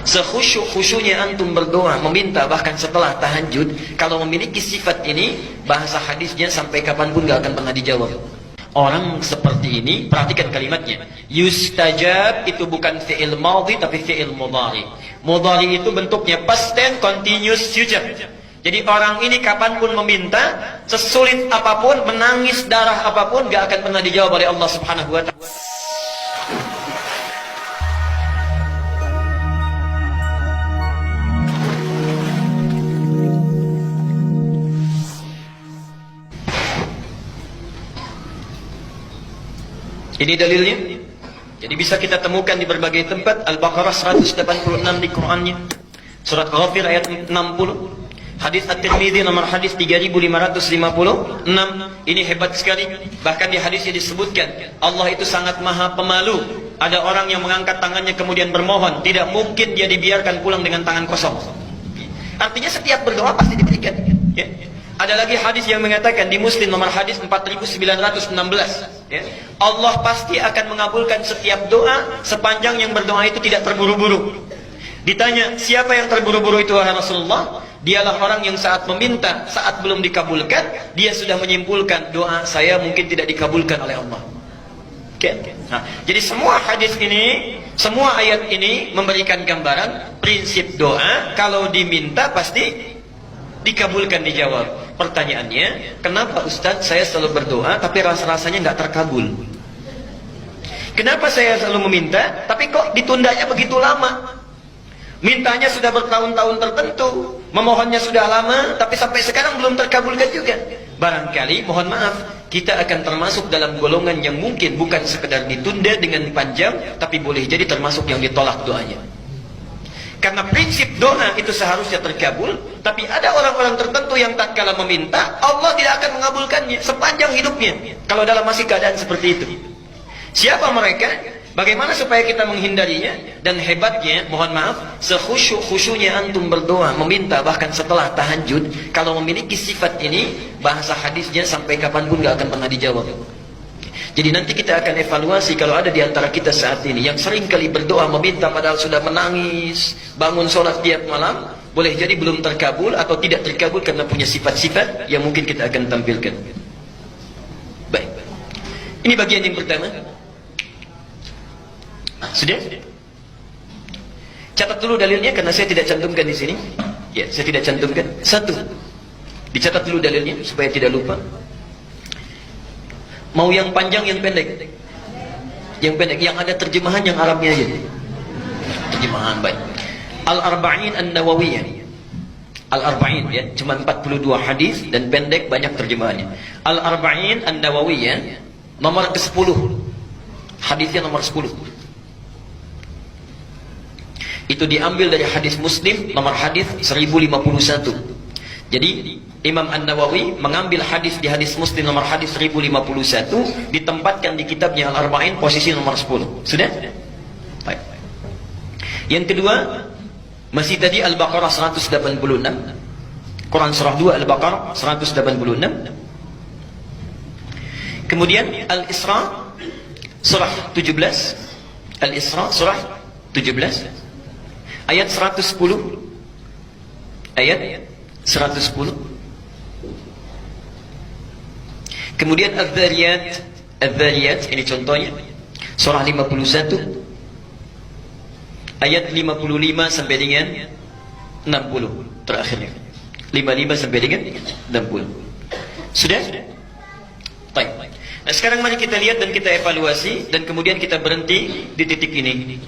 sekhusyuk-khusyuknya antum berdoa, meminta bahkan setelah tahajud, kalau memiliki sifat ini, bahasa hadisnya sampai kapanpun gak akan pernah dijawab. Orang seperti ini, perhatikan kalimatnya. Yustajab itu bukan fi'il madhi tapi fi'il mudhari. Mudhari itu bentuknya past tense continuous future. Jadi orang ini kapanpun meminta, sesulit apapun, menangis darah apapun, gak akan pernah dijawab oleh Allah Subhanahu wa ta'ala. Ini dalilnya. Jadi bisa kita temukan di berbagai tempat. Al-Baqarah 186 di Qur'annya, surat Ghafir ayat 60, hadis At-Tirmidzi nomor hadis 3556. Ini hebat sekali. Bahkan di hadisnya disebutkan Allah itu sangat maha pemalu. Ada orang yang mengangkat tangannya kemudian bermohon, tidak mungkin dia dibiarkan pulang dengan tangan kosong. Artinya setiap berdoa pasti diberikan, ya. Ada lagi hadis yang mengatakan di Muslim nomor hadis 4916, ya, Allah pasti akan mengabulkan setiap doa sepanjang yang berdoa itu tidak terburu-buru. Ditanya, siapa yang terburu-buru itu wahai Rasulullah? Dialah orang yang saat meminta, saat belum dikabulkan, dia sudah menyimpulkan doa saya mungkin tidak dikabulkan oleh Allah. Okay. Nah, jadi semua hadis ini, semua ayat ini memberikan gambaran prinsip doa kalau diminta pasti dikabulkan, dijawab. Pertanyaannya, kenapa Ustaz saya selalu berdoa tapi rasanya nggak terkabul? Kenapa saya selalu meminta tapi kok ditundanya begitu lama? Mintanya sudah bertahun-tahun tertentu, memohonnya sudah lama, tapi sampai sekarang belum terkabulkan juga. Barangkali, mohon maaf, kita akan termasuk dalam golongan yang mungkin bukan sekedar ditunda dengan panjang, tapi boleh jadi termasuk yang ditolak doanya. Karena prinsip doa itu seharusnya terkabul, tapi ada orang-orang tertentu yang tak kala meminta, Allah tidak akan mengabulkannya sepanjang hidupnya, kalau dalam masih keadaan seperti itu. Siapa mereka? Bagaimana supaya kita menghindarinya? Dan hebatnya, mohon maaf, sekhusyuk-khusyuknya antum berdoa, meminta bahkan setelah tahajud, kalau memiliki sifat ini, bahasa hadisnya sampai kapanpun gak akan pernah dijawab. Jadi nanti kita akan evaluasi kalau ada di antara kita saat ini yang sering kali berdoa meminta padahal sudah menangis, bangun sholat tiap malam, boleh jadi belum terkabul atau tidak terkabul karena punya sifat-sifat yang mungkin kita akan tampilkan. Baik, ini bagian yang pertama. Sudah? Catat dulu dalilnya karena saya tidak cantumkan di sini. Ya, saya tidak cantumkan. Satu, dicatat dulu dalilnya supaya tidak lupa. Mau yang panjang, yang pendek? Yang pendek, yang ada terjemahan yang Arabnya aja. Terjemahan baik. Al-Arba'in An-Nawawiyah. Al-Arba'in, ya, cuma 42 hadis dan pendek, banyak terjemahannya. Al-Arba'in An-Nawawiyah nomor ke-10. Hadisnya nomor 10. Itu diambil dari hadis Muslim nomor hadis 1051. Jadi Imam An-Nawawi mengambil hadis di hadis Muslim nomor hadis 1051, ditempatkan di kitabnya Al-Arba'in posisi nomor 10. Sudah? Baik. Yang kedua, masih tadi Al-Baqarah 186. Quran surah 2 Al-Baqarah 186. Kemudian Al-Isra surah 17. Al-Isra surah 17 ayat 110. Ayat 110. Kemudian Adz-Dzariyat, Adz-Dzariyat ini contohnya surah 51 ayat 55 sampai dengan 60 terakhirnya. 55 sampai dengan 60. Sudah? Baik. Nah, sekarang mari kita lihat dan kita evaluasi dan kemudian kita berhenti di titik ini.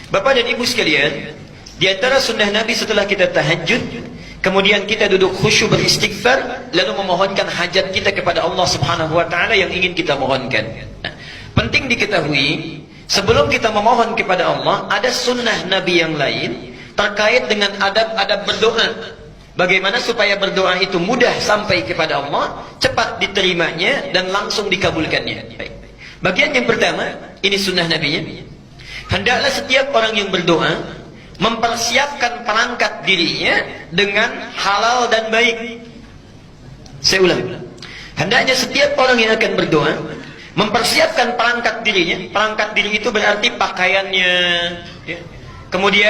Bapak dan Ibu sekalian, di antara sunnah Nabi setelah kita tahajud, kemudian kita duduk khusyuk beristighfar, lalu memohonkan hajat kita kepada Allah Subhanahu wa ta'ala yang ingin kita mohonkan. Nah, penting diketahui, sebelum kita memohon kepada Allah, ada sunnah Nabi yang lain terkait dengan adab-adab berdoa. Bagaimana supaya berdoa itu mudah sampai kepada Allah, cepat diterimanya, dan langsung dikabulkannya. Baik. Bagian yang pertama, ini sunnah Nabi-nya. Hendaklah setiap orang yang berdoa mempersiapkan perangkat dirinya dengan halal dan baik. Saya ulang. Hendaknya setiap orang yang akan berdoa mempersiapkan perangkat dirinya. Perangkat diri itu berarti pakaiannya, ya. Kemudian